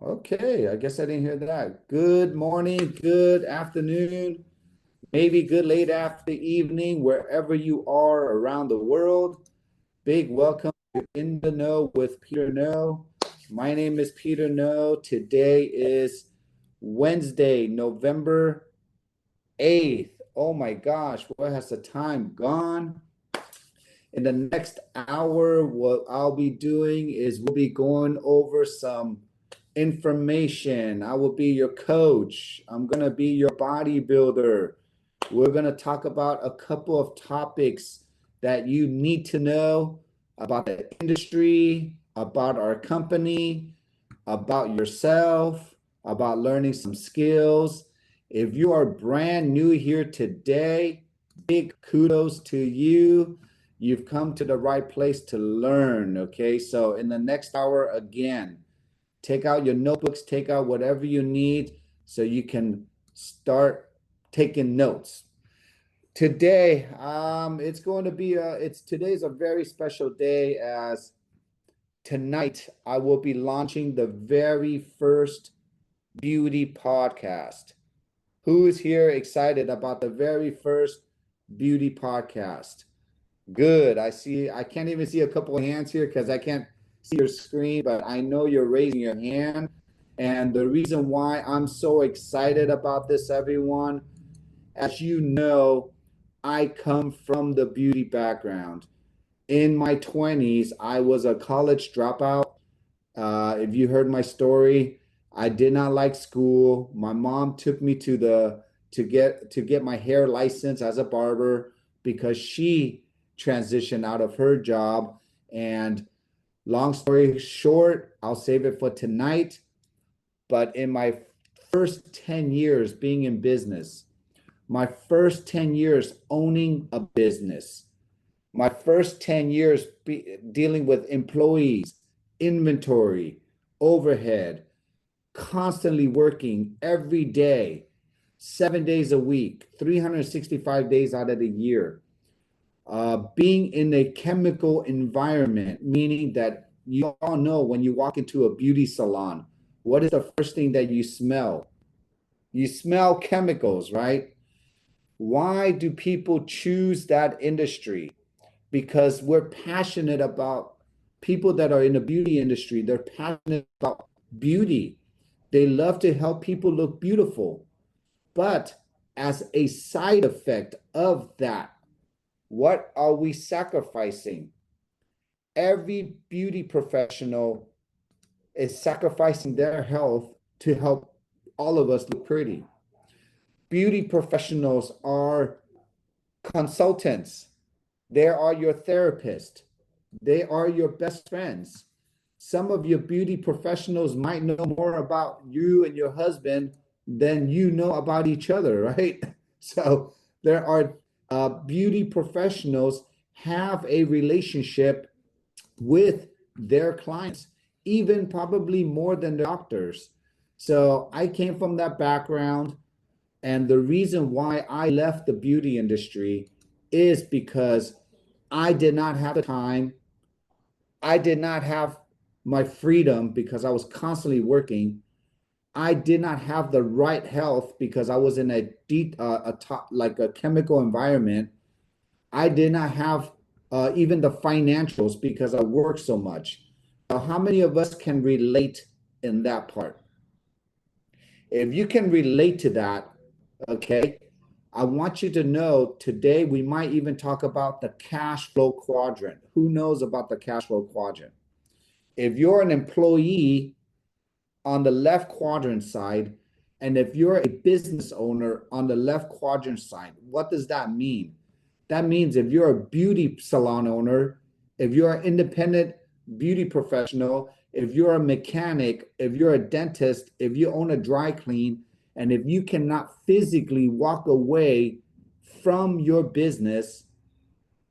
Okay, I guess I didn't hear that. Good morning, good afternoon, maybe good late after evening, wherever you are around the world. Big welcome to In the Know with Peter No. My name is Peter No. Today is Wednesday, November 8th. Oh my gosh, where has the time gone? In the next hour, what I'll be doing is we'll be going over some information. I will be your coach. I'm going to be your bodybuilder. We're going to talk about a couple of topics that you need to know about the industry, about our company, about yourself, about learning some skills. If you are brand new here today, big kudos to you. You've come to the right place to learn. Okay. So, in the next hour, again, take out your notebooks, take out whatever you need so you can start taking notes. Today, it's going to be today's a very special day as tonight I will be launching the very first beauty podcast. Who is here excited about the very first beauty podcast? Good. I can't even see a couple of hands here because I can't see your screen, but I know you're raising your hand. And the reason why I'm so excited about this, everyone, as you know, I come from the beauty background. In my 20s, I was a college dropout. If you heard my story, I did not like school. My mom took me to get my hair license as a barber because she transitioned out of her job. And long story short, I'll save it for tonight. But in my first 10 years being in business, my first 10 years owning a business, my first 10 years dealing with employees, inventory, overhead, constantly working every day, 7 days a week, 365 days out of the year. Being in a chemical environment, meaning that you all know when you walk into a beauty salon, what is the first thing that you smell? You smell chemicals, right? Why do people choose that industry? Because we're passionate about people that are in the beauty industry. They're passionate about beauty. They love to help people look beautiful. But as a side effect of that, what are we sacrificing? Every beauty professional is sacrificing their health to help all of us look pretty. Beauty professionals are consultants. They are your therapist. They are your best friends. Some of your beauty professionals might know more about you and your husband than you know about each other, right? So there are beauty professionals have a relationship with their clients, even probably more than the doctors. So I came from that background. And the reason why I left the beauty industry is because I did not have the time. I did not have my freedom because I was constantly working. I did not have the right health because I was in a top, like a chemical environment. I did not have even the financials because I worked so much. Now, how many of us can relate in that part? If you can relate to that, okay, I want you to know today we might even talk about the cash flow quadrant. Who knows about the cash flow quadrant? If you're an employee on the left quadrant side, and if you're a business owner on the left quadrant side, what does that mean? That means if you're a beauty salon owner, if you're an independent beauty professional, if you're a mechanic, if you're a dentist, if you own a dry clean, and if you cannot physically walk away from your business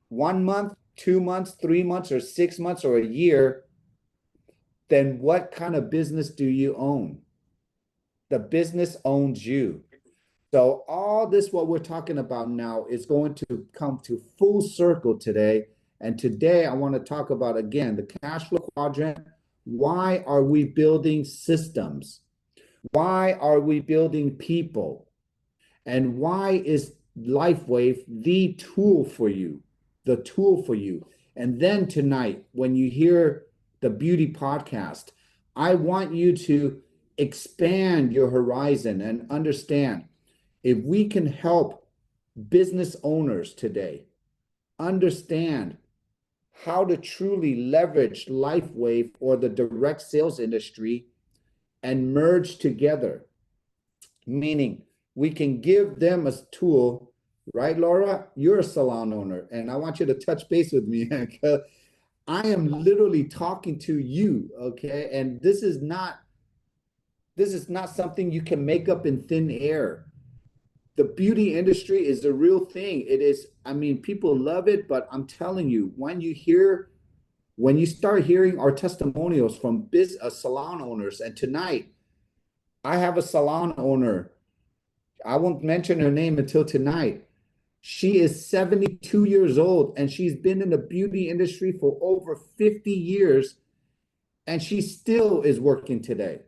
1 month, 2 months, 3 months, or 6 months, or a year, then what kind of business do you own? The business owns you. So all this, what we're talking about now, is going to come to full circle today. And today I want to talk about, again, the cash flow quadrant. Why are we building systems? Why are we building people? And why is Lifewave the tool for you? The tool for you. And then tonight, when you hear the beauty podcast, I want you to expand your horizon and understand if we can help business owners today understand how to truly leverage Lifewave or the direct sales industry and merge together, meaning we can give them a tool, right, Laura? You're a salon owner, and I want you to touch base with me because I am literally talking to you, okay? And this is not something you can make up in thin air. The beauty industry is a real thing. It is, I mean, people love it, but I'm telling you, when you start hearing our testimonials from salon owners, and tonight I have a salon owner. I won't mention her name until tonight. She is 72 years old and she's been in the beauty industry for over 50 years and she still is working today.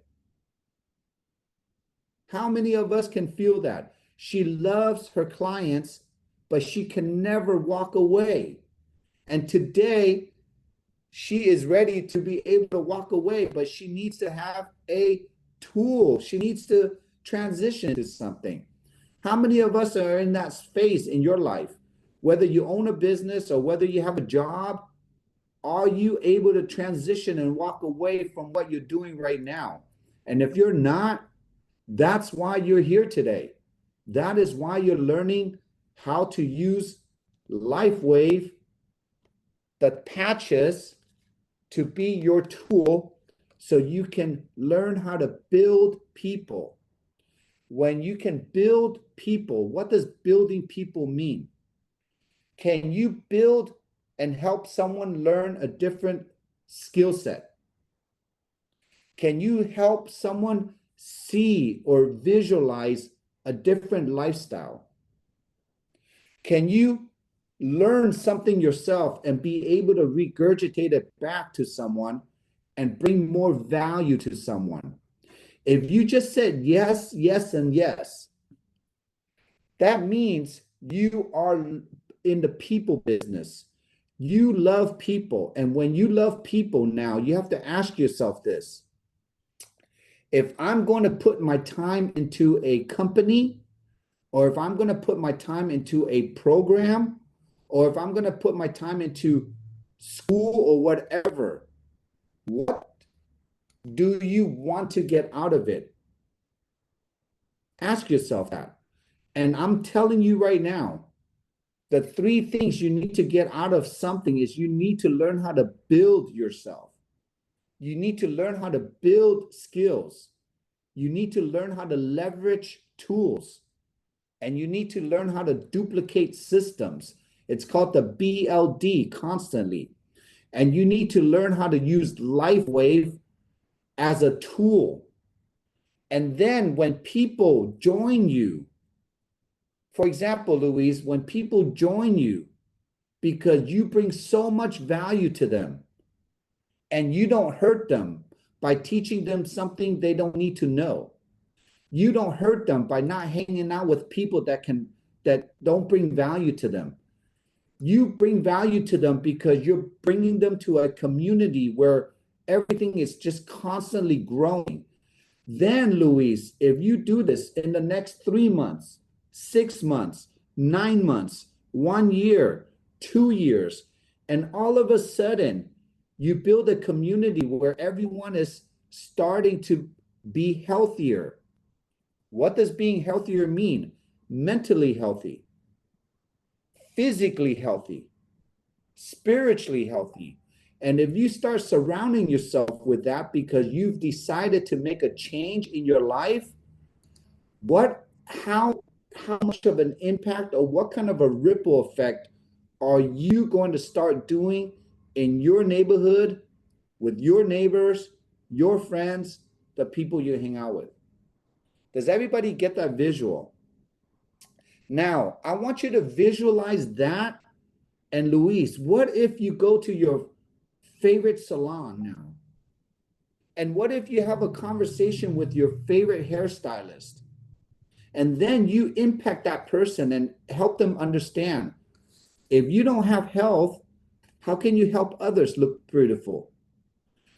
How many of us can feel that? She loves her clients, but she can never walk away. And today, she is ready to be able to walk away, but she needs to have a tool. She needs to transition to something. How many of us are in that phase in your life? Whether you own a business or whether you have a job, are you able to transition and walk away from what you're doing right now? And if you're not, that's why you're here today. That is why you're learning how to use Lifewave, the patches, to be your tool so you can learn how to build people. When you can build people, what does building people mean? Can you build and help someone learn a different skill set? Can you help someone see or visualize a different lifestyle? Can you learn something yourself and be able to regurgitate it back to someone and bring more value to someone? If you just said yes, yes, and yes, that means you are in the people business. You love people. And when you love people now, you have to ask yourself this. If I'm going to put my time into a company, or if I'm going to put my time into a program, or if I'm going to put my time into school or whatever, what do you want to get out of it? Ask yourself that. And I'm telling you right now, the three things you need to get out of something is you need to learn how to build yourself. You need to learn how to build skills. You need to learn how to leverage tools. And you need to learn how to duplicate systems. It's called the BLD, constantly. And you need to learn how to use Lifewave as a tool. And then when people join you, for example, Louise, when people join you because you bring so much value to them and you don't hurt them by teaching them something they don't need to know. You don't hurt them by not hanging out with people that don't bring value to them. You bring value to them because you're bringing them to a community where everything is just constantly growing. Then, Luis, if you do this in the next 3 months, 6 months, 9 months, 1 year, 2 years, and all of a sudden you build a community where everyone is starting to be healthier. What does being healthier mean? Mentally healthy, physically healthy, spiritually healthy. And if you start surrounding yourself with that because you've decided to make a change in your life, how much of an impact or what kind of a ripple effect are you going to start doing in your neighborhood, with your neighbors, your friends, the people you hang out with? Does everybody get that visual? Now, I want you to visualize that. And Luis, what if you go to your favorite salon now And what if you have a conversation with your favorite hairstylist and then you impact that person and help them understand if you don't have health, how can you help others look beautiful?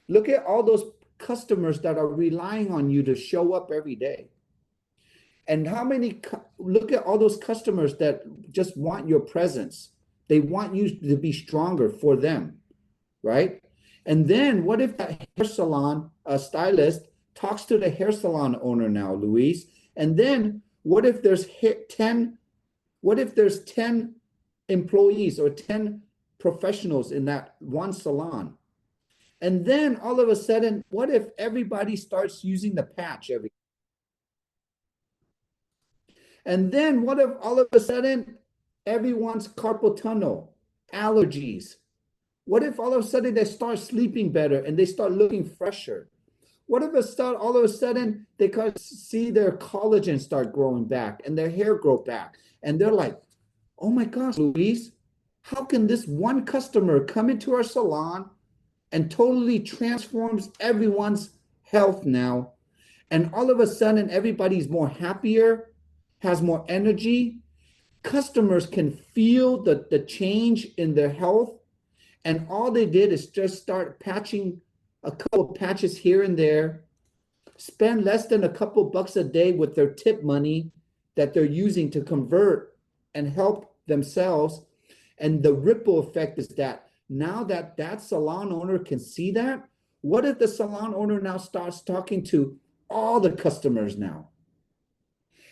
Look at all those customers that are relying on you to show up every day. And look at all those customers that just want your presence. They want you to be stronger for them, right? And then what if that hair salon stylist talks to the hair salon owner now, Luis? And then what if there's 10 employees or 10 professionals in that one salon? And then all of a sudden, what if everybody starts using the patch every? And then what if all of a sudden everyone's carpal tunnel, allergies? What if all of a sudden they start sleeping better and they start looking fresher? What if all of a sudden they see their collagen start growing back and their hair grow back? And they're like, oh my gosh, Luis, how can this one customer come into our salon and totally transforms everyone's health now? And all of a sudden, everybody's more happier, has more energy. Customers can feel the change in their health. And all they did is just start patching a couple of patches here and there, spend less than a couple bucks a day with their tip money that they're using to convert and help themselves. And the ripple effect is that now that salon owner can see that, what if the salon owner now starts talking to all the customers now?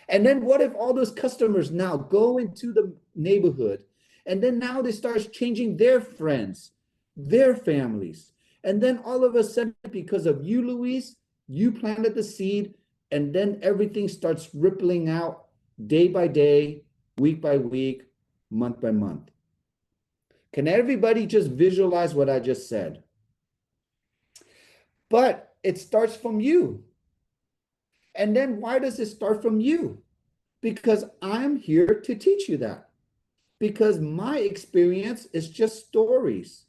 And then what if all those customers now go into the neighborhood and then now they start changing their friends, their families. And then all of a sudden, because of you, Luis, you planted the seed, and then everything starts rippling out day by day, week by week, month by month. Can everybody just visualize what I just said? But it starts from you. And then why does it start from you? Because I'm here to teach you that. Because my experience is just stories.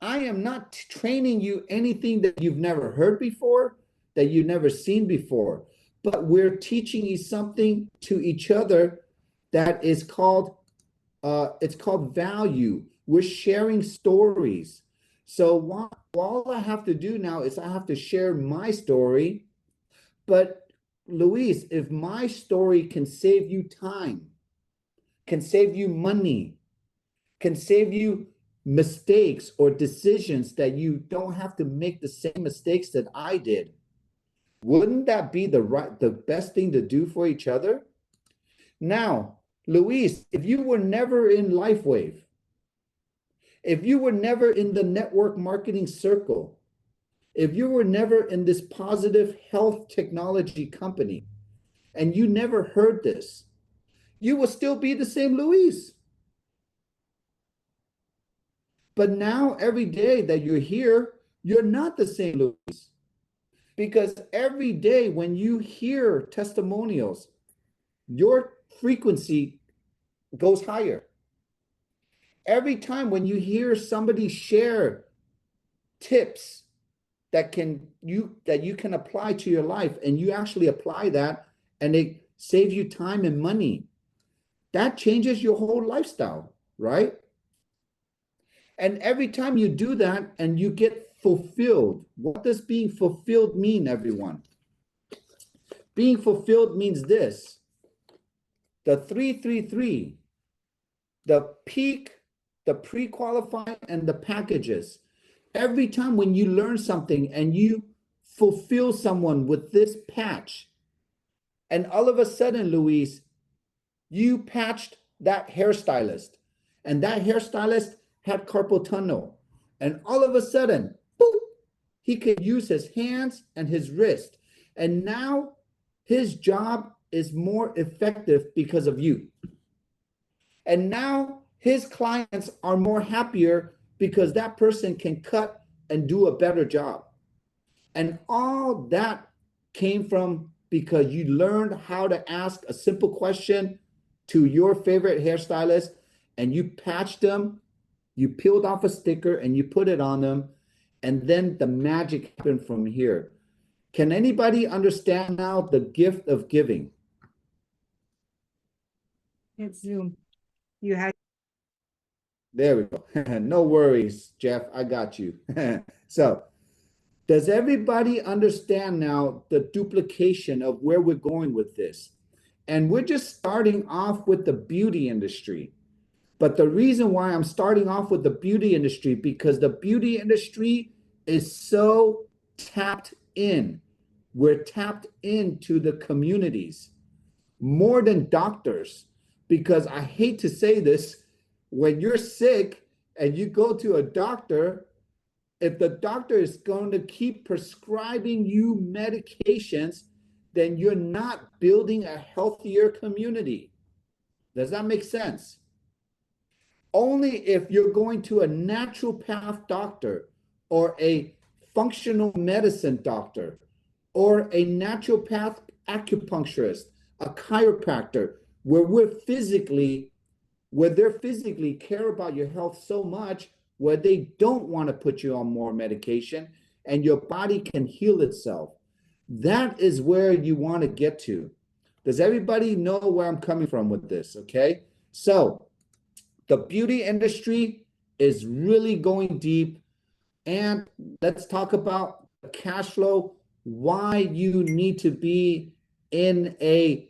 I am not training you anything that you've never heard before, that you've never seen before, but we're teaching you something to each other that is called, it's called value. We're sharing stories. So all I have to do now is I have to share my story. But Luis, if my story can save you time, can save you money, can save you mistakes or decisions that you don't have to make the same mistakes that I did, wouldn't that be the best thing to do for each other? Now, Luis, if you were never in Lifewave, if you were never in the network marketing circle, if you were never in this positive health technology company, and you never heard this, you will still be the same Luis. But now every day that you're here, you're not the same Luis. Because every day when you hear testimonials, your frequency goes higher. Every time when you hear somebody share tips that you can apply to your life, and you actually apply that and it saves you time and money, that changes your whole lifestyle, right? And every time you do that and you get fulfilled, what does being fulfilled mean, everyone? Being fulfilled means this: the 333, the peak, the pre-qualifying, and the packages. Every time when you learn something and you fulfill someone with this patch, and all of a sudden, Luis, you patched that hairstylist, and that hairstylist had carpal tunnel, and all of a sudden, boop, he could use his hands and his wrist, and now his job is more effective because of you. And now his clients are more happier because that person can cut and do a better job. And all that came from because you learned how to ask a simple question to your favorite hairstylist, and you patched them, you peeled off a sticker and you put it on them, and then the magic happened from here. Can anybody understand now the gift of giving? It's Zoom. You had There we go. No worries, Jeff. I got you. So, does everybody understand now the duplication of where we're going with this? And we're just starting off with the beauty industry. But the reason why I'm starting off with the beauty industry, because the beauty industry is so tapped in. We're tapped into the communities more than doctors. Because I hate to say this, when you're sick and you go to a doctor, if the doctor is going to keep prescribing you medications, then you're not building a healthier community. Does that make sense? Only if you're going to a naturopath doctor or a functional medicine doctor or a naturopath acupuncturist, a chiropractor, where they're physically care about your health so much, where they don't want to put you on more medication and your body can heal itself. That is where you want to get to. Does everybody know where I'm coming from with this? Okay. So the beauty industry is really going deep. And let's talk about cash flow, why you need to be in a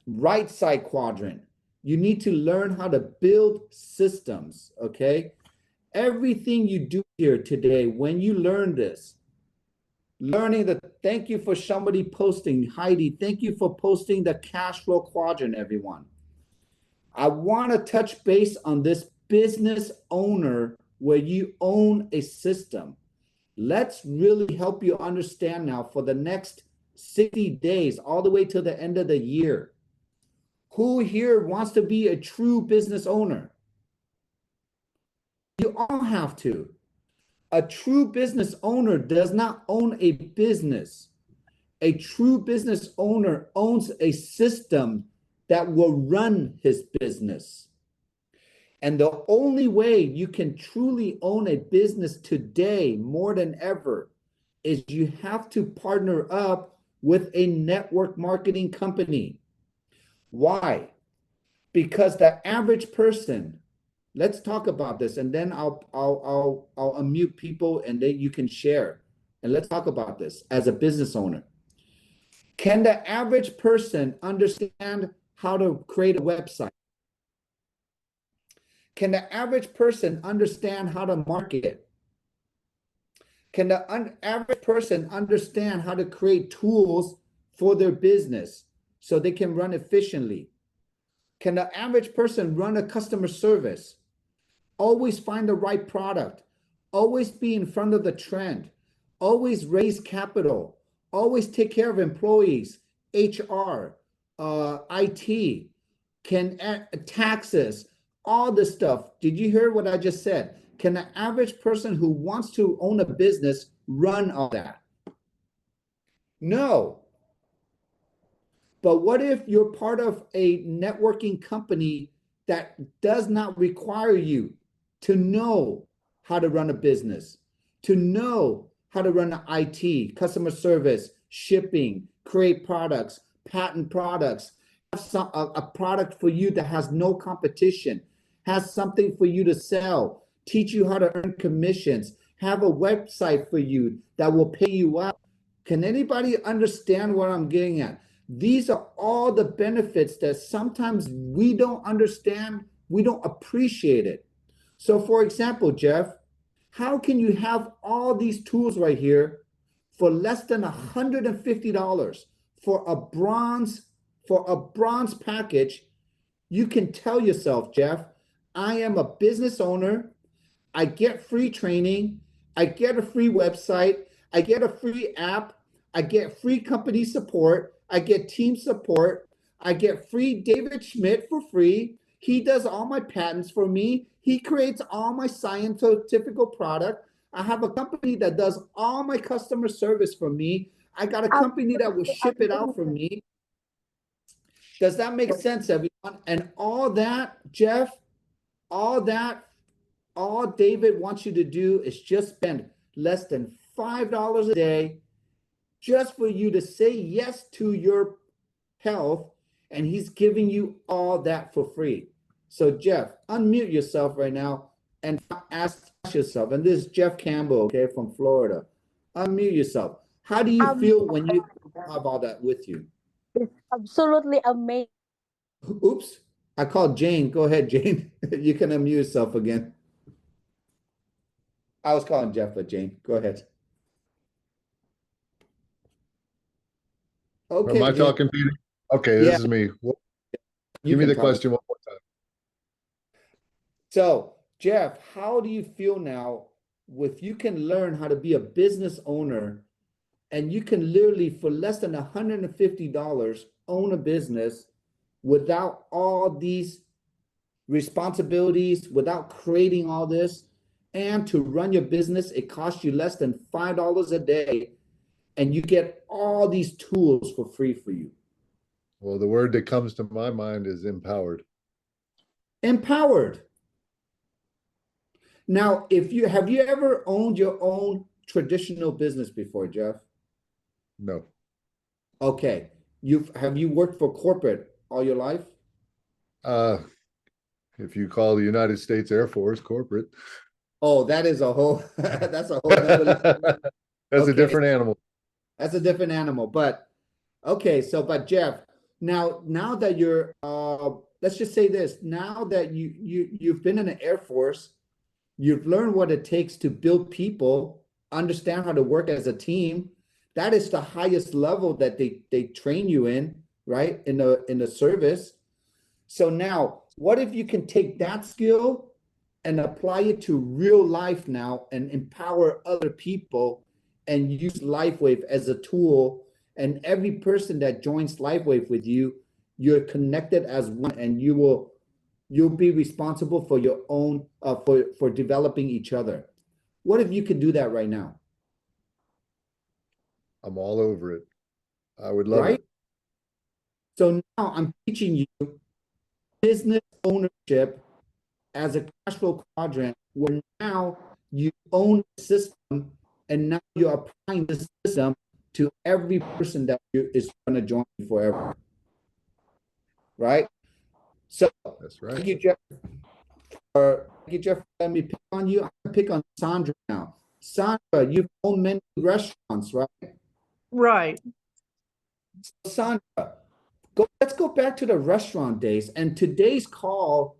right side quadrant. You need to learn how to build systems, okay? Everything you do here today, when you learn this, learning the, thank you for somebody posting, Heidi, thank you for posting the cash flow quadrant, everyone. I want to touch base on this business owner where you own a system. Let's really help you understand now for the next 60 days, all the way to the end of the year. Who here wants to be a true business owner? You all have to. A true business owner does not own a business. A true business owner owns a system that will run his business. And the only way you can truly own a business today more than ever is you have to partner up with a network marketing company. Why? Because the average person, let's talk about this, and then I'll unmute people and then you can share. And let's talk about this as a business owner. Can the average person understand how to create a website? Can the average person understand how to market? Can the average person understand how to create tools for their business so they can run efficiently? Can the average person run a customer service? Always find the right product, always be in front of the trend, always raise capital, always take care of employees, HR, IT, can taxes, all this stuff. Did you hear what I just said? Can the average person who wants to own a business run all that? No. But what if you're part of a networking company that does not require you to know how to run a business, to know how to run an IT, customer service, shipping, create products, patent products, have a product for you that has no competition, has something for you to sell, teach you how to earn commissions, have a website for you that will pay you out? Can anybody understand what I'm getting at? These are all the benefits that sometimes we don't understand, we don't appreciate it. So for example, Jeff, how can you have all these tools right here for less than $150 for a bronze package? You can tell yourself, Jeff, I am a business owner. I get free training. I get a free website. I get a free app. I get free company support. I get team support. I get free David Schmidt for free. He does all my patents for me. He creates all my scientific product. I have a company that does all my customer service for me. I got a company that will ship it out for me. Does that make sense, everyone? And all that, Jeff, all David wants you to do is just spend less than $5 a day just for you to say yes to your health, and he's giving you all that for free. So Jeff, unmute yourself right now and ask yourself, and this is Jeff Campbell, okay, from Florida. Unmute yourself. How do you feel when you have all that with you? It's absolutely amazing. Oops, I called Jane. Go ahead, Jane. You can unmute yourself again. I was calling Jeff, but Jane, go ahead. Okay, Am I Jane. talking, Peter? Okay, Yeah. this is me. You Give me can the talk. question one more time. So, Jeff, how do you feel now if you can learn how to be a business owner and you can literally for less than $150 own a business without all these responsibilities, without creating all this, and to run your business, it costs you less than $5 a day, and you get all these tools for free for you. Well, the word that comes to my mind is empowered. Empowered. Now, if you have you ever owned your own traditional business before, Jeff? No. Okay. Have you worked for corporate all your life? If you call the United States Air Force corporate. Oh, that is a whole that's a whole nother That's okay. a different animal. That's a different animal. But okay, so but Jeff, now that you're let's just say this, now that you've been in the Air Force, you've learned what it takes to build people, understand how to work as a team. That is the highest level that they train you in, right? In the service. So now, what if you can take that skill and apply it to real life now and empower other people and use Lifewave as a tool, and every person that joins Lifewave with you, you're connected as one, and you'll be responsible for your own for developing each other. What if you could do that right now? I'm all over it. I would love Right? it. So now I'm teaching you business ownership as a cash flow quadrant, where now you own the system and now you're applying the system to every person that is going to join you forever. Right? So That's right. thank you, Jeff. Thank you, Jeff. Let me pick on you. I'm going to pick on Sandra now. Sandra, you've owned many restaurants, right? Right. So Sandra, let's go back to the restaurant days. And today's call,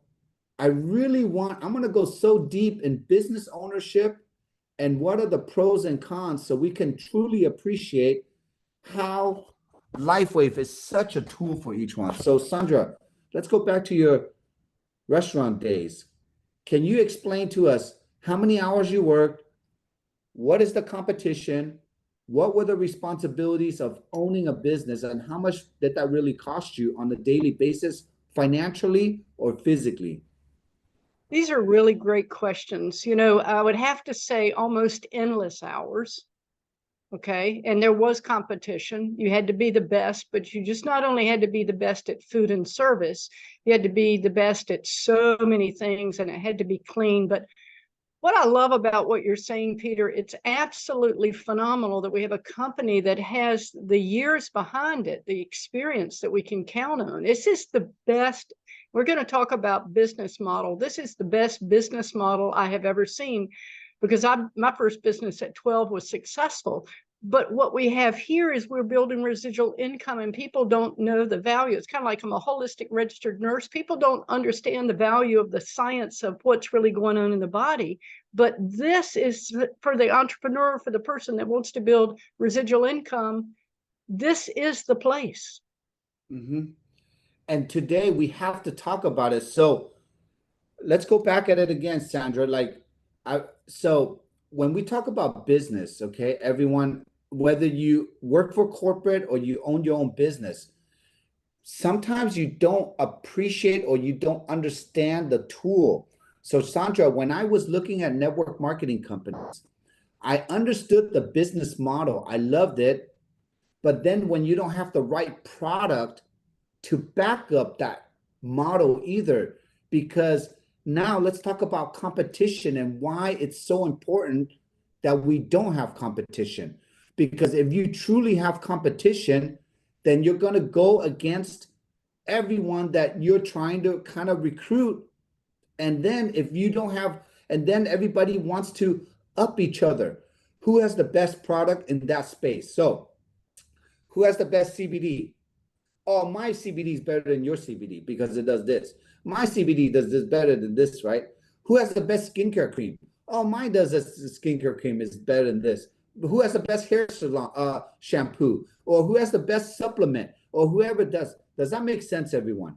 I'm going to go so deep in business ownership and what are the pros and cons so we can truly appreciate how Lifewave is such a tool for each one. So Sandra, let's go back to your restaurant days. Can you explain to us how many hours you worked? What is the competition? What were the responsibilities of owning a business, and how much did that really cost you on a daily basis, financially or physically? These are really great questions. You know, I would have to say almost endless hours. Okay. And there was competition. You had to be the best, but you just not only had to be the best at food and service, you had to be the best at so many things, and it had to be clean. But what I love about what you're saying, Peter, it's absolutely phenomenal that we have a company that has the years behind it, the experience that we can count on. This is the best. We're going to talk about business model. This is the best business model I have ever seen, because my first business at 12 was successful. But what we have here is we're building residual income, and people don't know the value. It's kind of like I'm a holistic registered nurse. People don't understand the value of the science of what's really going on in the body. But this is for the entrepreneur, for the person that wants to build residual income. This is the place. Mm-hmm. And today we have to talk about it. So let's go back at it again, Sandra. So when we talk about business, okay, everyone, whether you work for corporate or you own your own business, sometimes you don't appreciate or you don't understand the tool. So Sandra, when I was looking at network marketing companies, I understood the business model. I loved it. But then when you don't have the right product to back up that model either, because now let's talk about competition and why it's so important that we don't have competition. Because if you truly have competition, then you're going to go against everyone that you're trying to kind of recruit. And then if you don't have, and then everybody wants to up each other. Who has the best product in that space? So who has the best CBD? Oh, my CBD is better than your CBD because it does this. My CBD does this better than this, right? Who has the best skincare cream? Oh, mine does this skincare cream is better than this. Who has the best hair salon shampoo? Or who has the best supplement? Or whoever does. Does that make sense, everyone?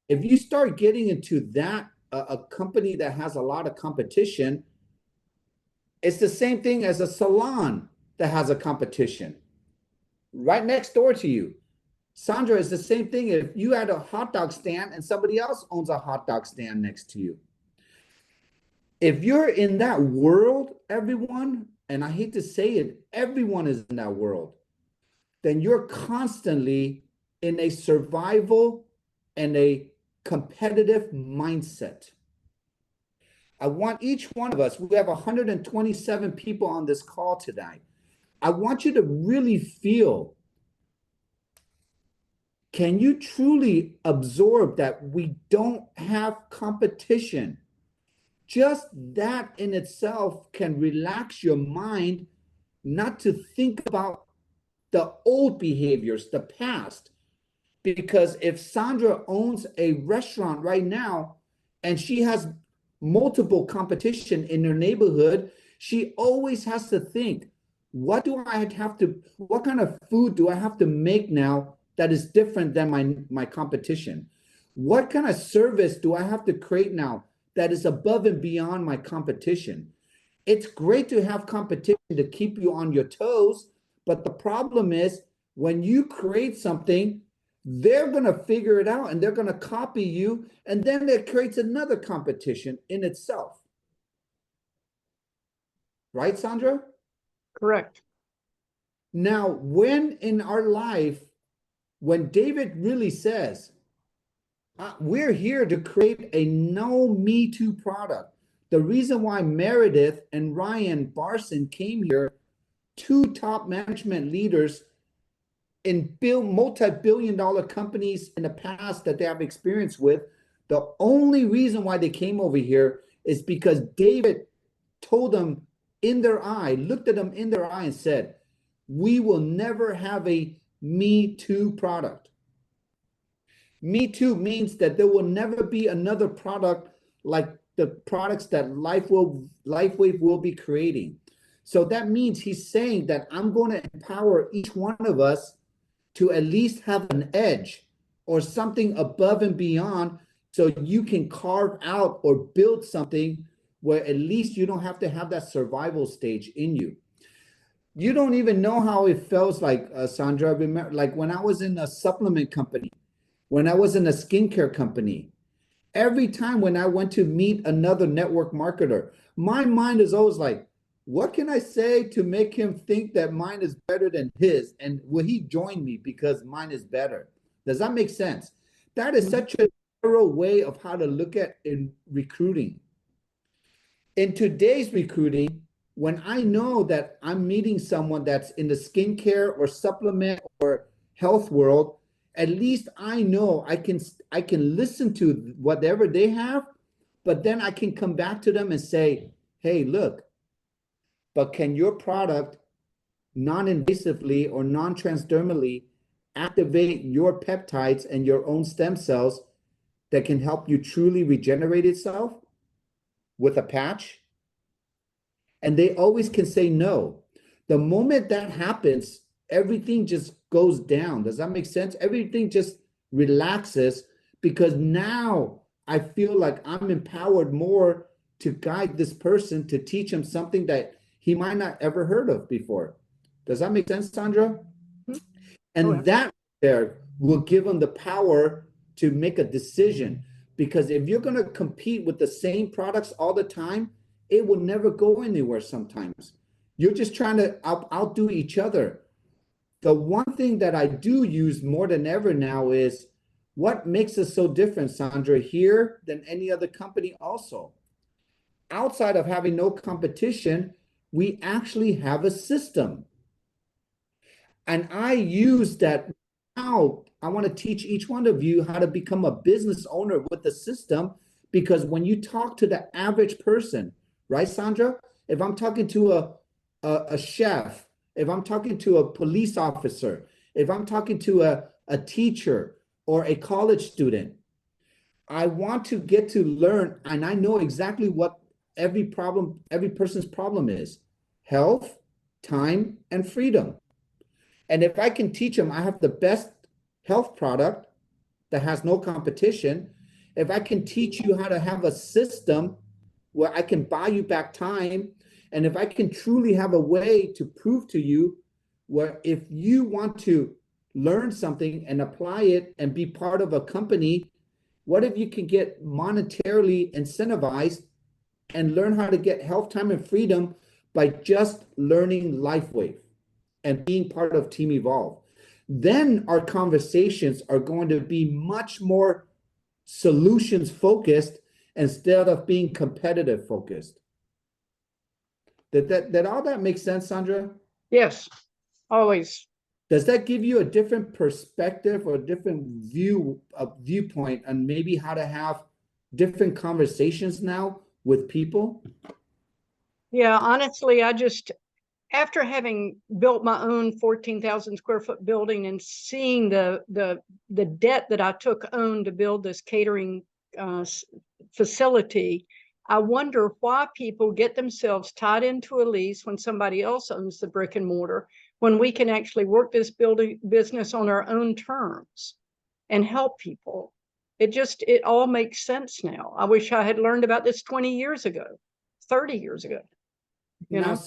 If you start getting into that, a company that has a lot of competition, it's the same thing as a salon that has a competition right next door to you. Sandra, is the same thing if you had a hot dog stand and somebody else owns a hot dog stand next to you. If you're in that world, everyone, and I hate to say it, everyone is in that world, then you're constantly in a survival and a competitive mindset. I want each one of us, we have 127 people on this call tonight. I want you to really feel, can you truly absorb that we don't have competition? Just that in itself can relax your mind, not to think about the old behaviors, the past. Because if Sandra owns a restaurant right now and she has multiple competition in her neighborhood, she always has to think, what kind of food do I have to make now that is different than my competition? What kind of service do I have to create now that is above and beyond my competition? It's great to have competition to keep you on your toes, but the problem is when you create something, they're going to figure it out and they're going to copy you, and then it creates another competition in itself. Right, Sandra? Correct. Now, when in our life, when David really says, we're here to create a no Me Too product. The reason why Meredith and Ryan Barson came here, two top management leaders in multi-billion-dollar companies in the past that they have experience with, the only reason why they came over here is because David told them in their eye, looked at them in their eye and said, we will never have a Me Too product. Me Too means that there will never be another product like the products that Lifewave will be creating. So that means he's saying that I'm going to empower each one of us to at least have an edge or something above and beyond, so you can carve out or build something where at least you don't have to have that survival stage in you. You don't even know how it feels like, Sandra. Remember, like when I was in a supplement company, when I was in a skincare company, every time when I went to meet another network marketer, my mind is always like, what can I say to make him think that mine is better than his? And will he join me because mine is better? Does that make sense? That is such a narrow way of how to look at in recruiting. In today's recruiting, when I know that I'm meeting someone that's in the skincare or supplement or health world, at least I know I can listen to whatever they have, but then I can come back to them and say, hey, look, but can your product non-invasively or non-transdermally activate your peptides and your own stem cells that can help you truly regenerate itself with a patch? And they always can say no. The moment that happens, everything just goes down. Does that make sense? Everything just relaxes because now I feel like I'm empowered more to guide this person, to teach him something that he might not ever heard of before. Does that make sense, Sandra? And that there will give him the power to make a decision. Because if you're going to compete with the same products all the time, it will never go anywhere sometimes. You're just trying to outdo each other. The one thing that I do use more than ever now is what makes us so different, Sandra, here than any other company also. Outside of having no competition, We actually have a system. And I use that. Now I want to teach each one of you how to become a business owner with the system, because when you talk to the average person, right, Sandra? If I'm talking to a chef, if I'm talking to a police officer, if I'm talking to a teacher or a college student, I want to get to learn, and I know exactly what every person's problem is: health, time, and freedom. And if I can teach them, I have the best health product that has no competition. If I can teach you how to have a system where I can buy you back time, and if I can truly have a way to prove to you where if you want to learn something and apply it and be part of a company, what if you can get monetarily incentivized and learn how to get health, time, and freedom by just learning Lifewave and being part of Team Evolve? Then our conversations are going to be much more solutions focused instead of being competitive focused. Did all that make sense, Sandra? Yes, always. Does that give you a different perspective or a different viewpoint on maybe how to have different conversations now with people? Yeah, honestly, after having built my own 14,000 square foot building and seeing the debt that I took on to build this catering facility, I wonder why people get themselves tied into a lease when somebody else owns the brick and mortar, when we can actually work this building business on our own terms and help people. It all makes sense now. I wish I had learned about this 20 years ago, 30 years ago. Now,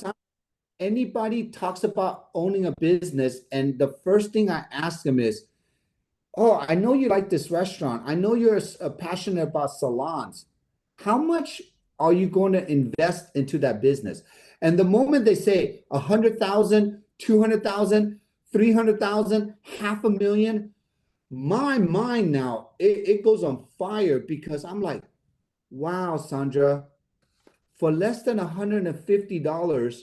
anybody talks about owning a business, and the first thing I ask them is, oh, I know you like this restaurant. I know you're passionate about salons. How much are you going to invest into that business? And the moment they say 100,000, 200,000, 300,000, $500,000, my mind now, it goes on fire, because I'm like, wow, Sandra, for less than $150,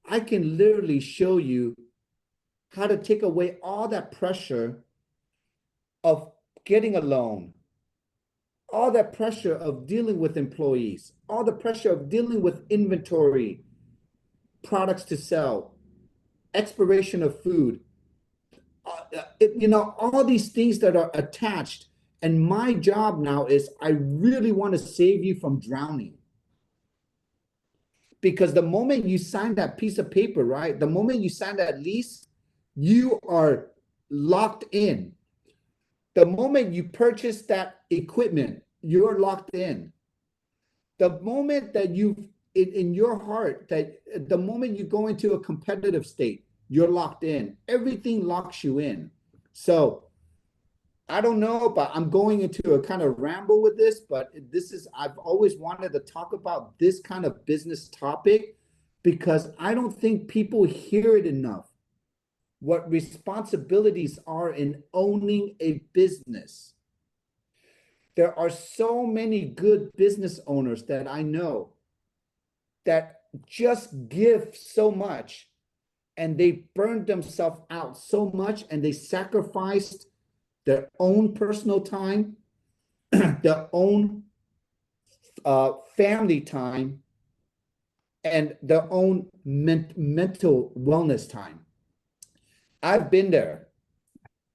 I can literally show you how to take away all that pressure of getting a loan, all that pressure of dealing with employees, all the pressure of dealing with inventory, products to sell, expiration of food, all these things that are attached. And my job now is I really want to save you from drowning. Because the moment you sign that piece of paper, right? The moment you sign that lease, you are locked in. The moment you purchase that equipment, you're locked in. The moment that in your heart, that the moment you go into a competitive state, you're locked in. Everything locks you in. So I don't know, but I'm going into a kind of ramble with this, but I've always wanted to talk about this kind of business topic, because I don't think people hear it enough. What responsibilities are in owning a business. There are so many good business owners that I know that just give so much, and they burned themselves out so much, and they sacrificed their own personal time, their own family time, and their own mental wellness time. I've been there,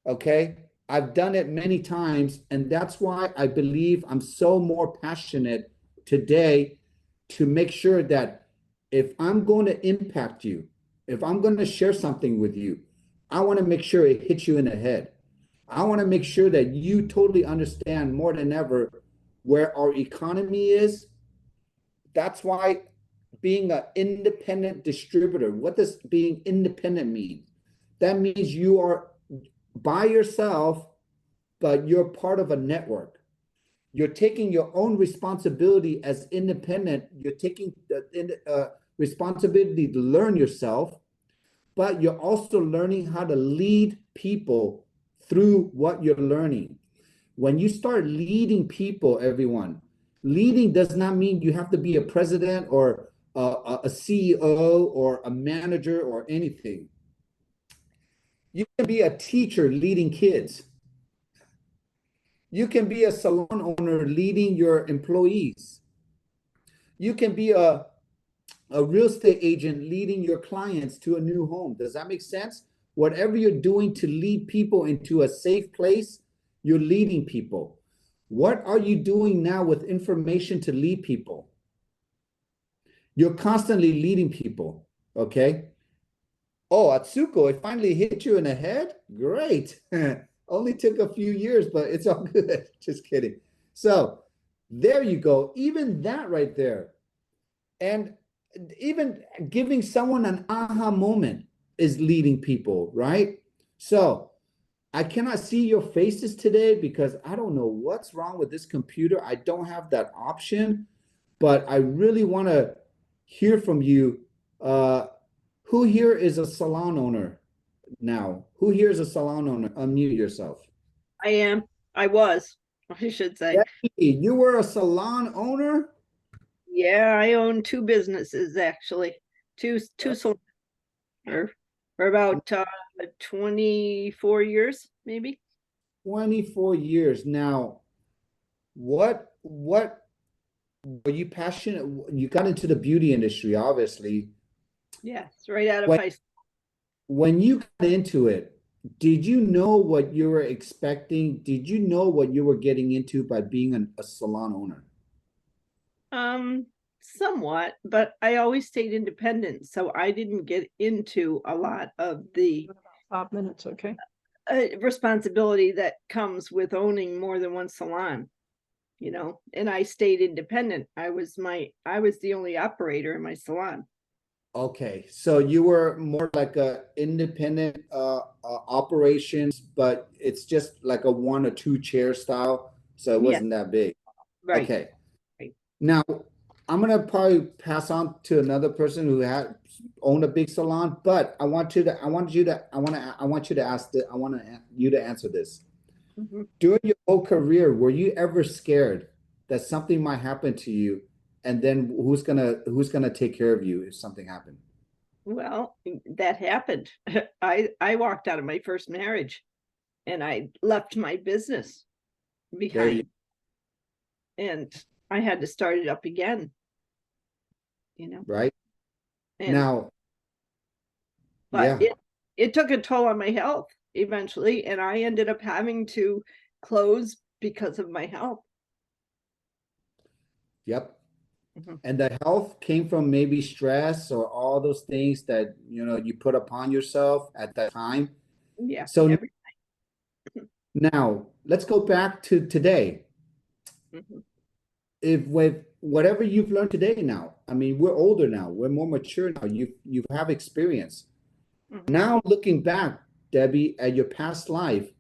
okay? I've done it many times, and that's why I believe I'm so more passionate today to make sure that if I'm going to impact you, if I'm going to share something with you, I want to make sure it hits you in the head. I want to make sure that you totally understand more than ever where our economy is. That's why being an independent distributor, what does being independent mean? That means you are by yourself, but you're part of a network. You're taking your own responsibility as independent. You're taking the responsibility to learn yourself, but you're also learning how to lead people through what you're learning. When you start leading people, everyone, leading does not mean you have to be a president or a CEO or a manager or anything. You can be a teacher leading kids. You can be a salon owner leading your employees. You can be a real estate agent leading your clients to a new home. Does that make sense? Whatever you're doing to lead people into a safe place, you're leading people. What are you doing now with information to lead people? You're constantly leading people, okay? Oh, Atsuko, it finally hit you in the head? Great. Only took a few years, but it's all good. Just kidding. So there you go. Even that right there. And even giving someone an aha moment is leading people, right? So I cannot see your faces today because I don't know what's wrong with this computer. I don't have that option, but I really want to hear from you. Who here is a salon owner now? Who here is a salon owner? Unmute yourself. I am. I was, I should say. Becky, you were a salon owner? Yeah, I own two businesses actually. Two salons for about 24 years, maybe. 24 years. Now, what were you passionate? You got into the beauty industry, obviously. Yes, right out of high school. When you got into it, did you know what you were expecting? Did you know what you were getting into by being a salon owner? Somewhat, but I always stayed independent, so I didn't get into a lot of the 5 minutes, okay. responsibility that comes with owning more than one salon, and I stayed independent. I was the only operator in my salon. Okay, so you were more like a independent operations, but it's just like a 1 or 2 chair style, so it wasn't that big. Right. Okay. Right. Now, I'm gonna probably pass on to another person who had owned a big salon, but I want you to answer this. Mhm. During your whole career, were you ever scared that something might happen to you, and then who's gonna take care of you if something happened? Well, that happened. I walked out of my first marriage and I left my business behind, and I had to start it up again, Right? and Now, but yeah. it took a toll on my health eventually, and I ended up having to close because of my health. Yep. Mhm. And the health came from maybe stress or all those things that you put upon yourself at that time. Yeah. So now let's go back to today. Mhm. If with whatever you've learned today now, I mean, we're older now, we're more mature now, you have experience. Mhm. Now looking back, Debbie, at your past life,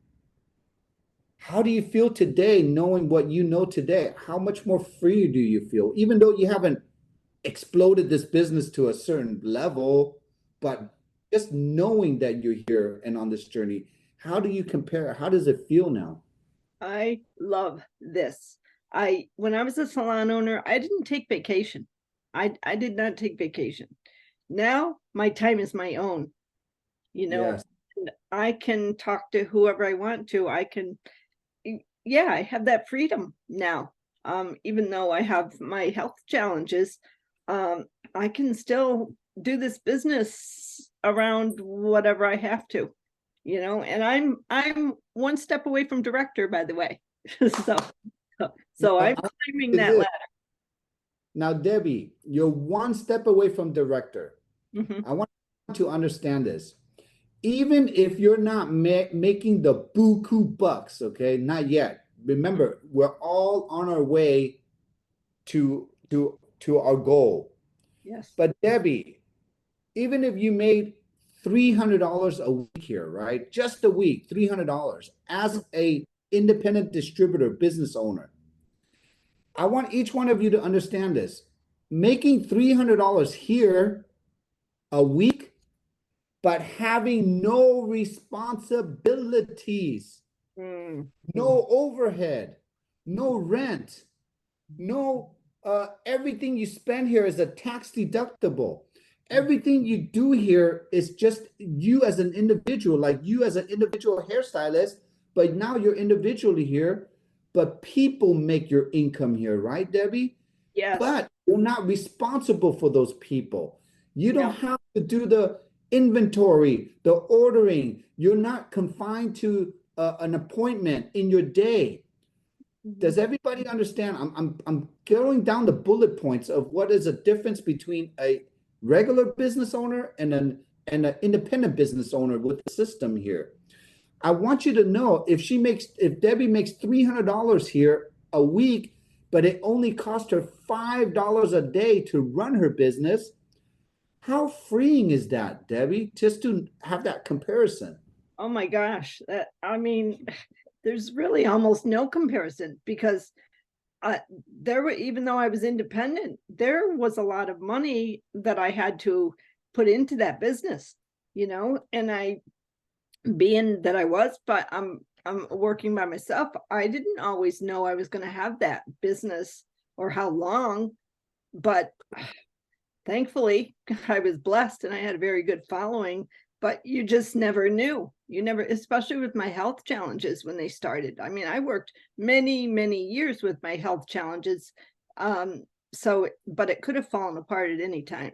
how do you feel today knowing what you know today? How much more free do you feel, even though you haven't exploded this business to a certain level, but just knowing that you're here and on this journey, how do you compare? How does it feel now? I love this. When I was a salon owner, I didn't take vacation. I did not take vacation. Now my time is my own, Yes. and I can talk to whoever I want to. I have that freedom now. Even though I have my health challenges, I can still do this business around whatever I have to, and I'm one step away from director, by the way. so I'm climbing that ladder. Now, Debbie, you're one step away from director. Mhm. I want to understand this. Even if you're not making the buku bucks, okay, not yet. Remember, we're all on our way to our goal. Yes. But Debbie, even if you made $300 a week here, right? Just a week, $300 as a independent distributor, business owner. I want each one of you to understand this. Making $300 here a week, but having no responsibilities, Mm. no overhead, no rent, no everything you spend here is a tax deductible. Everything you do here is just you as an individual, like you as an individual hairstylist, but now you're individually here, but people make your income here, right, Debbie? Yes. But you're not responsible for those people. You don't have to do the inventory, the ordering. You're not confined to an appointment in your day. Does everybody understand? I'm going down the bullet points of what is the difference between a regular business owner and an independent business owner with the system here. I want you to know if Debbie makes $300 here a week, but it only cost her $5 a day to run her business. How freeing is that, Debbie? Just to have that comparison. Oh my gosh. I mean, there's really almost no comparison because even though I was independent, there was a lot of money that I had to put into that business, and being that I was, but I'm working by myself. I didn't always know I was going to have that business or how long, but thankfully I was blessed and I had a very good following, but you just never knew. You never, especially with my health challenges when they started. I mean, I worked many, many years with my health challenges. But it could have fallen apart at any time,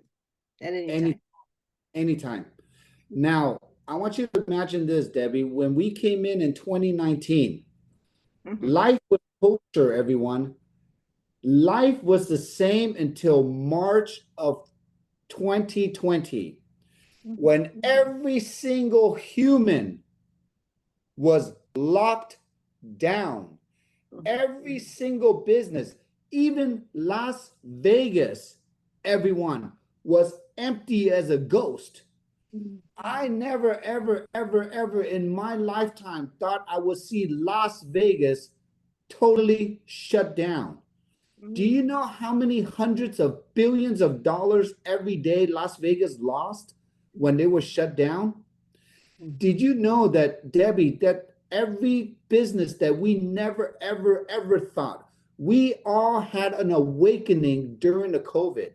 Anytime. Now, I want you to imagine this, Debbie. When we came in 2019, life was kosher, everyone. Life was the same until March of 2020, when every single human was locked down. Every single business, even Las Vegas, everyone was empty as a ghost. I never, ever, ever, ever in my lifetime thought I would see Las Vegas totally shut down. Do you know how many hundreds of billions of dollars every day Las Vegas lost when they were shut down? Did you know that, Debbie, that every business that we never, ever, ever thought, we all had an awakening during the COVID?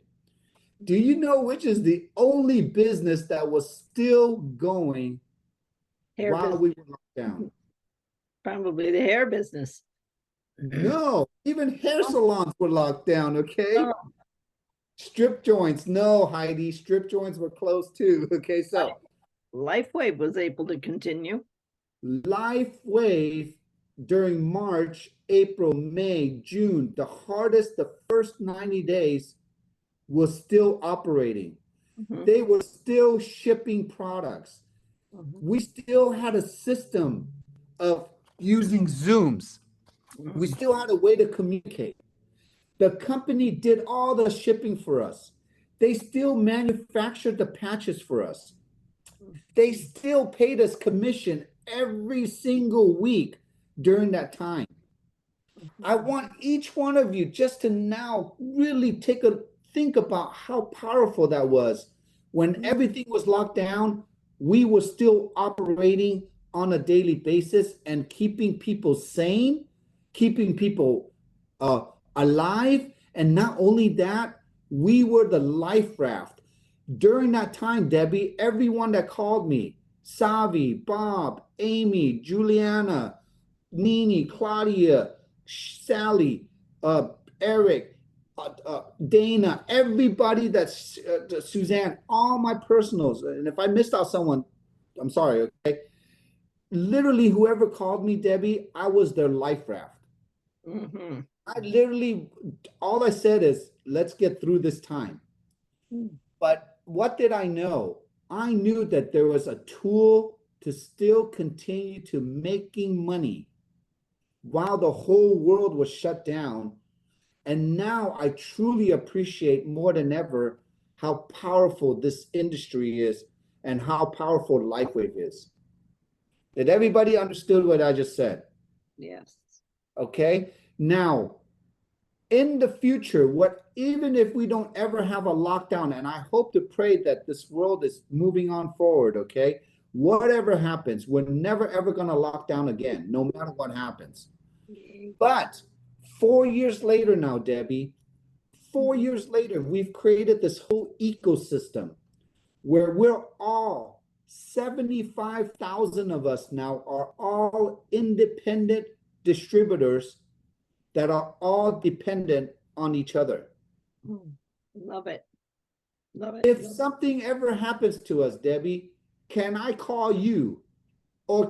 Do you know which is the only business that was still going while we were locked down? Probably the hair business. No, even hair salons were locked down, okay? Strip joints, no, Heidi, strip joints were closed too, okay? So Lifewave was able to continue. Lifewave during March, April, May, June, the first 90 days was still operating. They were still shipping products. We still had a system of using Zooms. We still had a way to communicate. The company did all the shipping for us. They still manufactured the patches for us. They still paid us commission every single week during that time. I want each one of you just to now really think about how powerful that was. When everything was locked down, we were still operating on a daily basis and keeping people sane, keeping people alive. And not only that, we were the life raft. During that time, Debbie, everyone that called me, Savi, Bob, Amy, Juliana, Nini, Claudia, Sally, Eric, Dana, everybody that's Suzanne, all my personals. And if I missed out someone, I'm sorry, okay? Literally, whoever called me, Debbie, I was their life raft. I literally, all I said is, let's get through this time. But what did I know? I knew that there was a tool to still continue to making money while the whole world was shut down. And now I truly appreciate more than ever how powerful this industry is and how powerful Lifewave is. Did everybody understood what I just said? Yes. Okay. Now, in the future, even if we don't ever have a lockdown, and I hope to pray that this world is moving on forward, okay? Whatever happens, we're never ever going to lock down again, no matter what happens. But 4 years later now, Debbie, 4 years later, we've created this whole ecosystem where we're all 75,000 of us now are all independent distributors that are all dependent on each other. Love it. Love it. If something ever happens to us, Debbie, can I call you? Or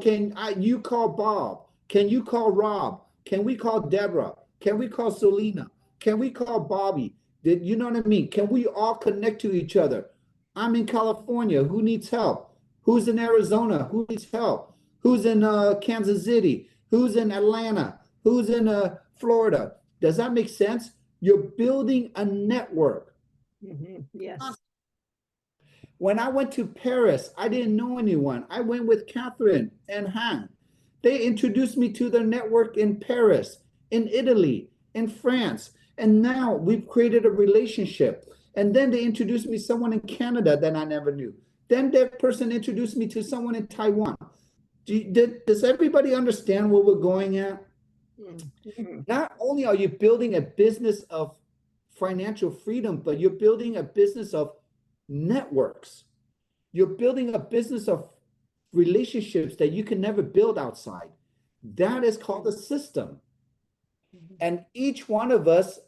you call Bob? Can you call Rob? Can we call Deborah? Can we call Selena? Can we call Bobby? You know what I mean? Can we all connect to each other? I'm in California. Who needs help? Who's in Arizona? Who needs help? Who's in Kansas City? Who's in Atlanta? Who's in Florida? Does that make sense? You're building a network. Yes. When I went to Paris, I didn't know anyone. I went with Catherine and Han. They introduced me to their network in Paris, in Italy, in France. And now we've created a relationship. And then they introduced me to someone in Canada that I never knew. Then that person introduced me to someone in Taiwan. Does everybody understand where we're going at? Not only are you building a business of financial freedom, but you're building a business of networks. You're building a business of relationships that you can never build outside. That is called a system. And each one of us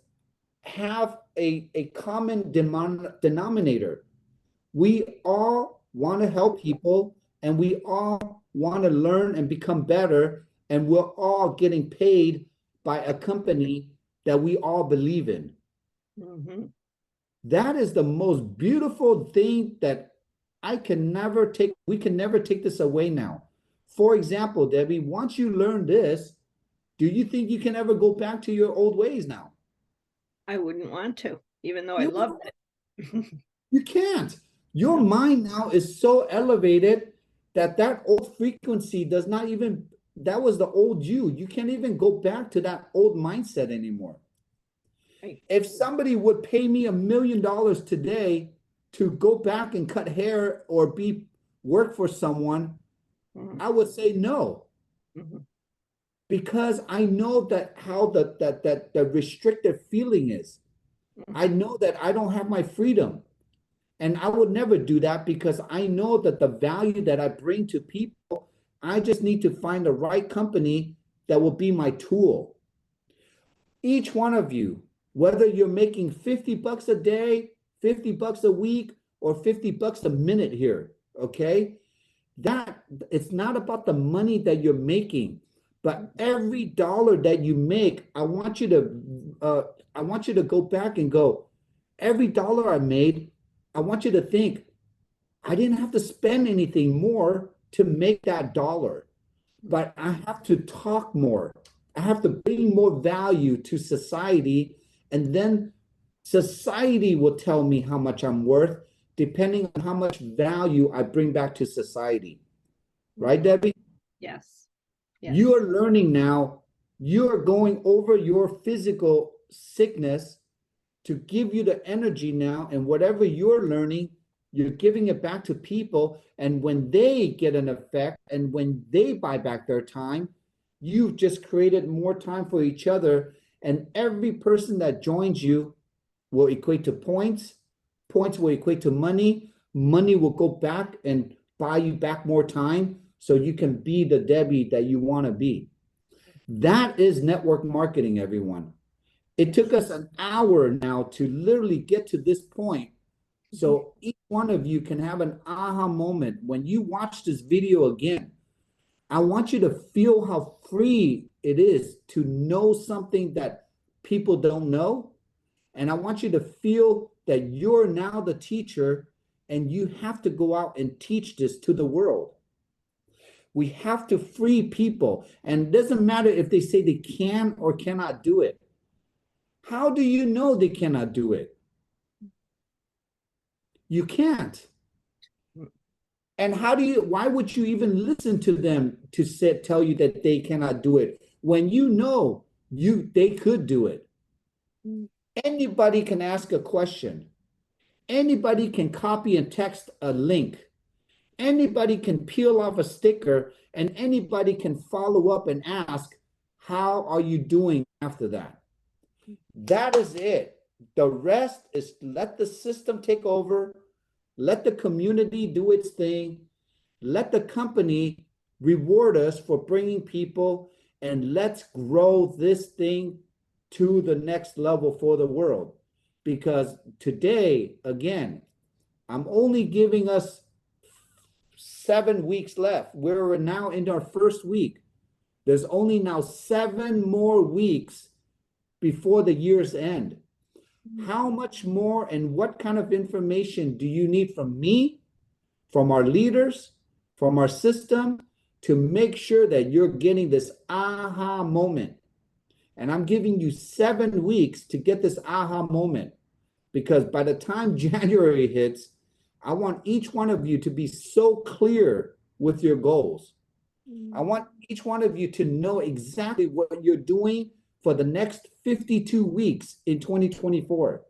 have a common denominator. We all want to help people, and we all want to learn and become better, and we're all getting paid by a company that we all believe in. That is the most beautiful thing that we can never take this away now. For example, Debbie, once you learn this, do you think you can ever go back to your old ways now? I wouldn't want to, even though I loved it. You can't. Your mind now is so elevated that old frequency does not even, that was the old you. You can't even go back to that old mindset anymore. If somebody would pay me $1 million today to go back and cut hair or work for someone, I would say no. Because I know that how the restrictive feeling is. I know that I don't have my freedom. And I would never do that because I know that the value that I bring to people, I just need to find the right company that will be my tool. Each one of you, whether you're making 50 bucks a day, 50 bucks a week, or 50 bucks a minute here, okay? That it's not about the money that you're making, but every dollar that you make, I want you to go back and go, every dollar I made, I want you to think, I didn't have to spend anything more to make that dollar, but I have to talk more. I have to bring more value to society, and then society will tell me how much I'm worth, depending on how much value I bring back to society. Right, Debbie? Yes. Yes. You are learning now, you are going over your physical sickness to give you the energy now, and whatever you're learning, you're giving it back to people. And when they get an effect and when they buy back their time, you've just created more time for each other. And every person that joins you will equate to points. Points will equate to money. Money will go back and buy you back more time so you can be the Debbie that you want to be. That is network marketing, everyone. It took us an hour now to literally get to this point. So each one of you can have an aha moment. When you watch this video again, I want you to feel how free it is to know something that people don't know. And I want you to feel that you're now the teacher and you have to go out and teach this to the world. We have to free people. And it doesn't matter if they say they can or cannot do it. How do you know they cannot do it? You can't. And why would you even listen to them to tell you that they cannot do it when you know they could do it? Anybody can ask a question. Anybody can copy and text a link. Anybody can peel off a sticker, and anybody can follow up and ask, how are you doing after that? That is it. The rest is let the system take over, let the community do its thing, let the company reward us for bringing people, and let's grow this thing to the next level for the world. Because today, again, I'm only giving us 7 weeks left. We're now in our first week. There's only now 7 more weeks before the year's end. How much more and what kind of information do you need from me, from our leaders, from our system, to make sure that you're getting this aha moment? And I'm giving you 7 weeks to get this aha moment, because by the time January hits, I want each one of you to be so clear with your goals. I want each one of you to know exactly what you're doing for the next 52 weeks in 2024.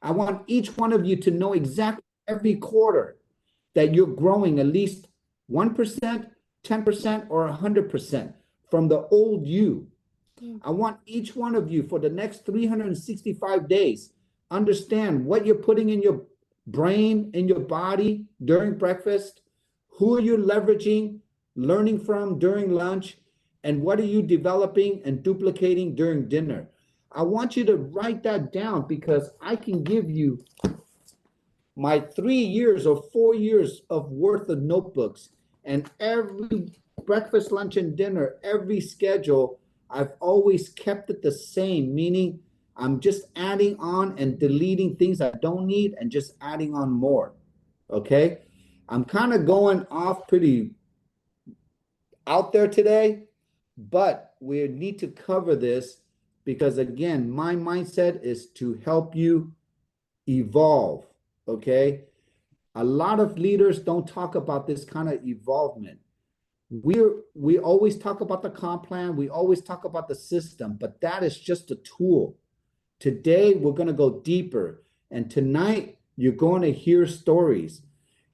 I want each one of you to know exactly every quarter that you're growing at least 1%, 10%, or 100% from the old you. I want each one of you for the next 365 days, understand what you're putting in your brain, in your body during breakfast, who are you leveraging, learning from during lunch, and what are you developing and duplicating during dinner. I want you to write that down, because I can give you my 3 years or 4 years of worth of notebooks, and every breakfast, lunch, and dinner, every schedule, I've always kept it the same, meaning I'm just adding on and deleting things I don't need and just adding on more. Okay? I'm kind of going off pretty out there today, but we need to cover this because, again, my mindset is to help you evolve. Okay? A lot of leaders don't talk about this kind of evolvement. We always talk about the comp plan, we always talk about the system, but that is just a tool. Today we're going to go deeper, and tonight you're going to hear stories.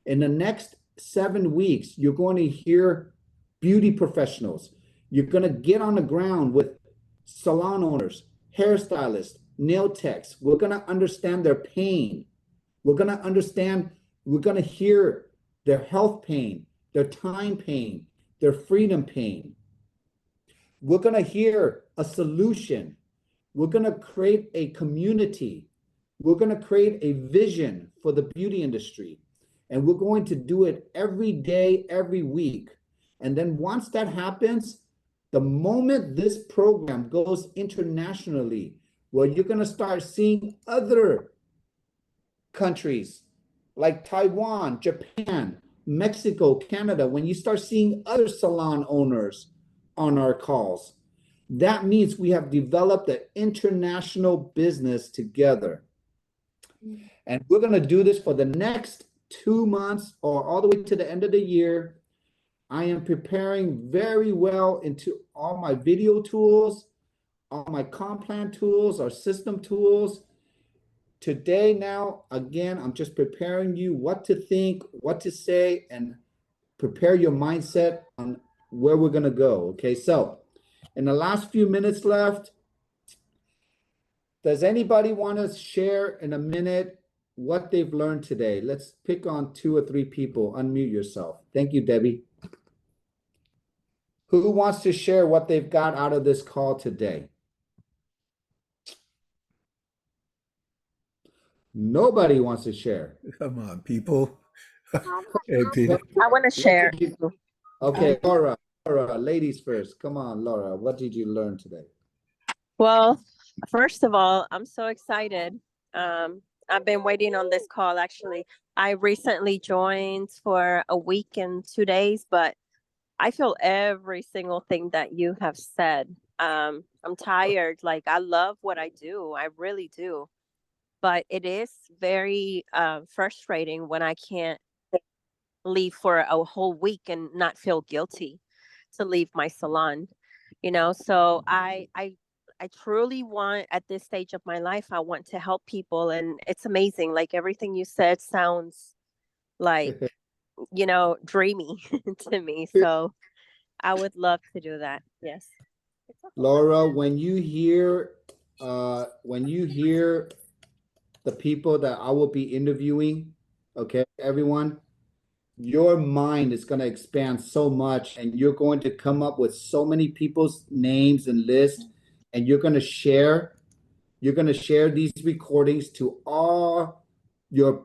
In the next 7 weeks, you're going to hear beauty professionals. You're going to get on the ground with salon owners, hairstylists, nail techs. We're going to understand their pain. We're going to hear their health pain, their time pain, their freedom pain. We're going to hear a solution. We're going to create a community. We're going to create a vision for the beauty industry. And we're going to do it every day, every week. And then once that happens, the moment this program goes internationally, well, you're going to start seeing other countries like Taiwan, Japan, Mexico, Canada, when you start seeing other salon owners on our calls, that means we have developed an international business together. And we're going to do this for the next 2 months or all the way to the end of the year. I am preparing very well into all my video tools, all my comp plan tools, our system tools. Today, now, again, I'm just preparing you what to think, what to say, and prepare your mindset on where we're going to go. Okay, so in the last few minutes left, does anybody want to share in a minute what they've learned today? Let's pick on 2 or 3 people. Unmute yourself. Thank you, Debbie. Who wants to share what they've got out of this call today? Nobody wants to share. Come on, people. Hey, Peter. I want to share. Okay, Laura, ladies first. Come on, Laura. What did you learn today? Well, first of all, I'm so excited. I've been waiting on this call, actually. I recently joined for a week and 2 days, but I feel every single thing that you have said. I'm tired. Like, I love what I do. I really do. But it is very frustrating when I can't leave for a whole week and not feel guilty to leave my salon, so I truly want, at this stage of my life, I want to help people. And it's amazing, like everything you said sounds like dreamy to me, so I would love to do that. Yes, Laura, when you hear the people that I will be interviewing, okay, everyone, your mind is going to expand so much, and you're going to come up with so many people's names and lists, and you're going to share these recordings to all your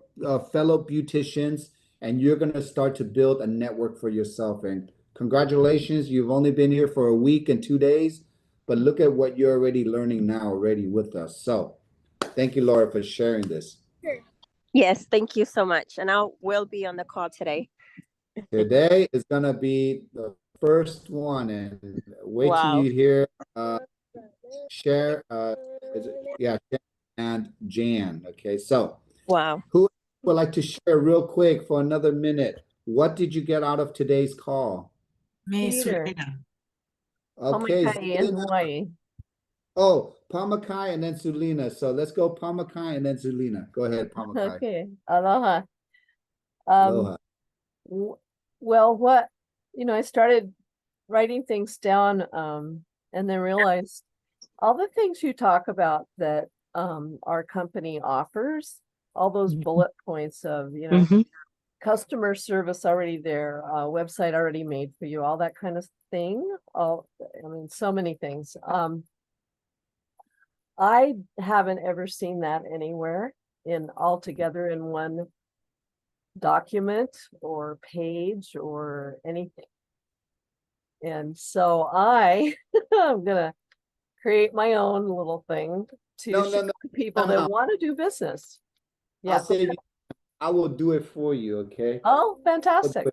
fellow beauticians, and you're going to start to build a network for yourself. And congratulations, you've only been here for a week and 2 days, but look at what you're already learning now already with us. So thank you, Laura, for sharing this. Yes, thank you so much. And I will be on the call today. Today is going to be the first one, and wait till Wow. you hear share Jan and Jan. Okay, so Wow. who would like to share real quick for another minute? What did you get out of today's call? Me, Peter. Sulina. Okay, Pamakai in Zulina. Hawaii. Oh, Pamakai and then Zulina. So let's go Pamakai and then Zulina. Go ahead, Pamakai. Okay, aloha. Aloha. Well, I started writing things down, and then realized all the things you talk about that our company offers, all those bullet points of, customer service already there, website already made for you, all that kind of thing. So many things. I haven't ever seen that anywhere all together in one document or page or anything. And so I'm gonna create my own little thing to show people that want to do business. Yeah. I will do it for you, okay? Oh, fantastic.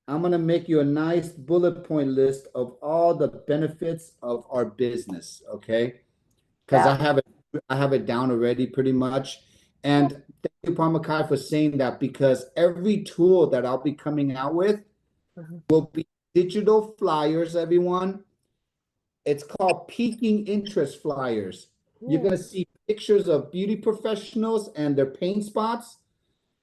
I'm gonna make you a nice bullet point list of all the benefits of our business, okay? Because I have it down already pretty much. And thank you, Parmakai, for saying that, because every tool that I'll be coming out with will be digital flyers, everyone. It's called peaking interest flyers. You're gonna see pictures of beauty professionals and their pain spots,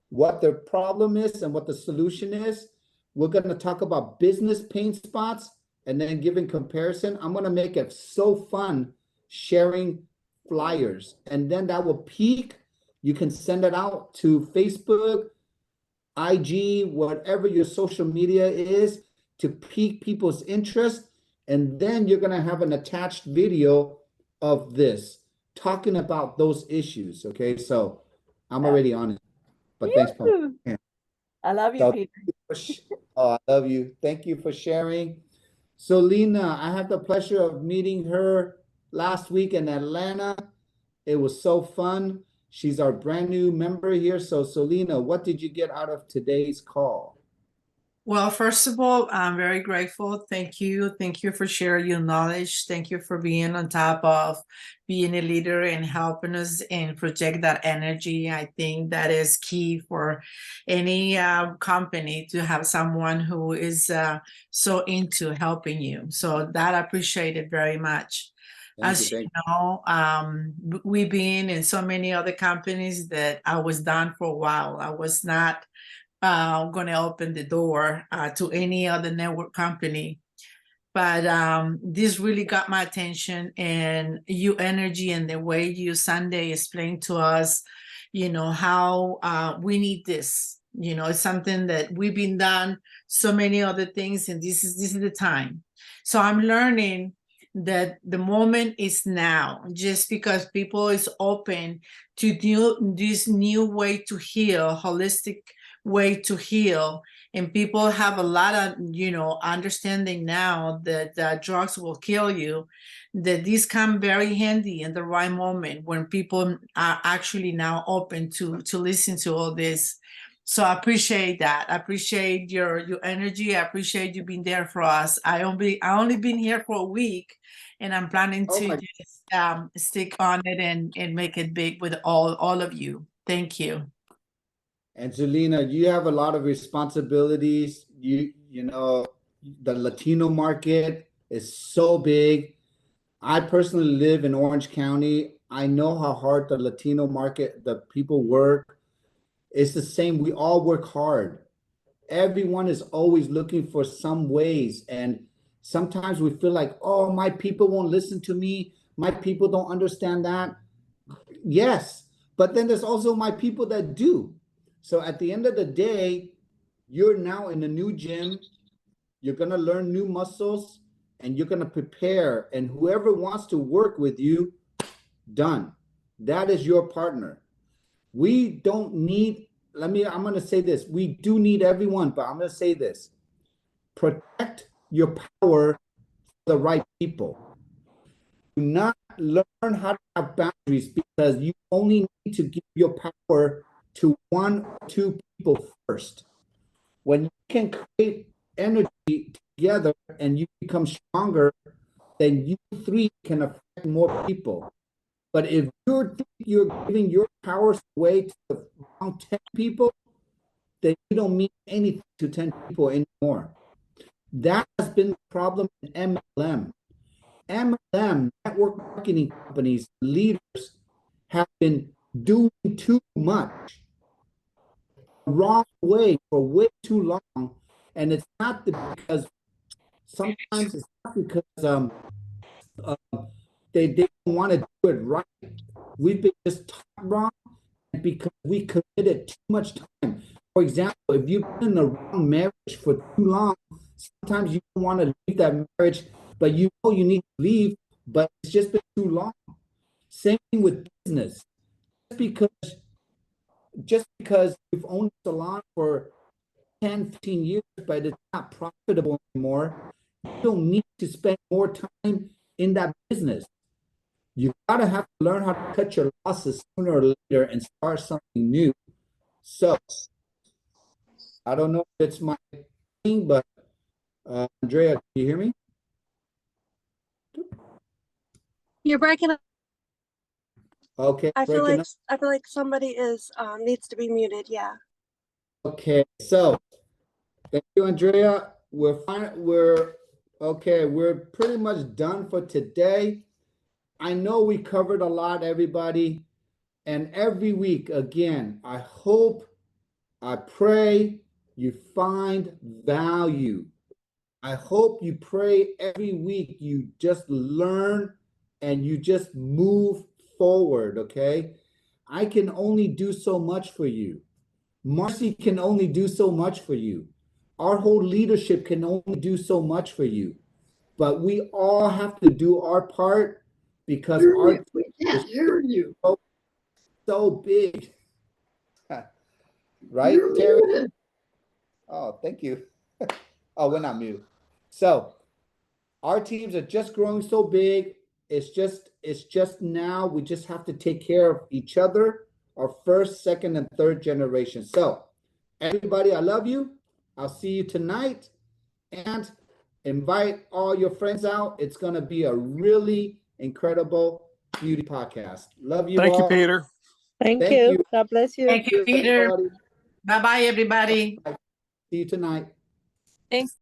what their problem is and what the solution is. We're gonna talk about business pain spots and then giving comparison. I'm gonna make it so fun sharing flyers, and then that will peak. You can send it out to Facebook, IG, whatever your social media is, to pique people's interest. And then you're going to have an attached video of this talking about those issues. Okay, so I'm already on it, but thanks, Paul. I love you, So, Peter. I love you. Thank you for sharing. So Lena, I had the pleasure of meeting her last week in Atlanta. It was so fun. She's our brand new member here. So Selena, what did you get out of today's call? Well, first of all, I'm very grateful. Thank you. Thank you for sharing your knowledge. Thank you for being on top of being a leader and helping us and project that energy. I think that is key for any company, to have someone who is so into helping you. So that I appreciate it very much. As you know, we've been in so many other companies that I was done for a while. I was not going to open the door to any other network company. But this really got my attention, and your energy and the way you Sunday explained to us, how we need this. It's something that we've been done so many other things, and this is the time. So I'm learning that the moment is now, just because people is open to this new way to heal, holistic way to heal, and people have a lot of understanding now that drugs will kill you, that these come very handy in the right moment when people are actually now open to listen to all this. So I appreciate that. I appreciate your energy. I appreciate you being there for us. I only been here for a week, and I'm planning to just stick on it and make it big with all of you. Thank you. And Zelina, you have a lot of responsibilities. You know, the Latino market is so big. I personally live in Orange County. I know how hard the Latino market, the people work. It's the same. We all work hard. Everyone is always looking for some ways. And sometimes we feel like, oh, my people won't listen to me. My people don't understand that. Yes, but then there's also my people that do. So at the end of the day, you're now in a new gym. You're going to learn new muscles and you're going to prepare. And whoever wants to work with you, done. That is your partner. We don't need, I'm going to say this. We do need everyone, but I'm going to say this. Protect your power for the right people. Do not learn how to have boundaries because you only need to give your power to one or two people first. When you can create energy together and you become stronger, then you three can affect more people. But if you're giving your powers away to the wrong 10 people, then you don't mean anything to 10 people anymore. That has been the problem in MLM. MLM, network marketing companies, leaders have been doing too much the wrong way for way too long. And it's not because sometimes it's not because they don't want to do it right. We've been just taught wrong because we committed too much time. For example, if you've been in the wrong marriage for too long, sometimes you don't want to leave that marriage, but you know you need to leave, but it's just been too long. Same thing with business. Just because you've owned a salon for 10, 15 years, but it's not profitable anymore, you don't need to spend more time in that business. You gotta have to learn how to cut your losses sooner or later and start something new. So I don't know if it's my thing, but Andrea, can you hear me? You're breaking up. Okay. I feel like somebody is needs to be muted. Yeah. Okay. So thank you, Andrea. We're fine. We're pretty much done for today. I know we covered a lot, everybody. And every week, again, I pray you find value. I hope you pray every week you just learn and you just move forward, okay? I can only do so much for you. Marcy can only do so much for you. Our whole leadership can only do so much for you. But we all have to do our part because we can't hear you. So big. Right, Terry? Oh, thank you. Oh, we're not muted. So our teams are just growing so big. It's just now we just have to take care of each other, our first, second, and third generation. So everybody, I love you. I'll see you tonight and invite all your friends out. It's going to be a really incredible beauty podcast. Love you all. Thank you, Peter. Thank you. God bless you. Thank you, Peter. Everybody. Bye-bye, everybody. See you tonight. Thanks.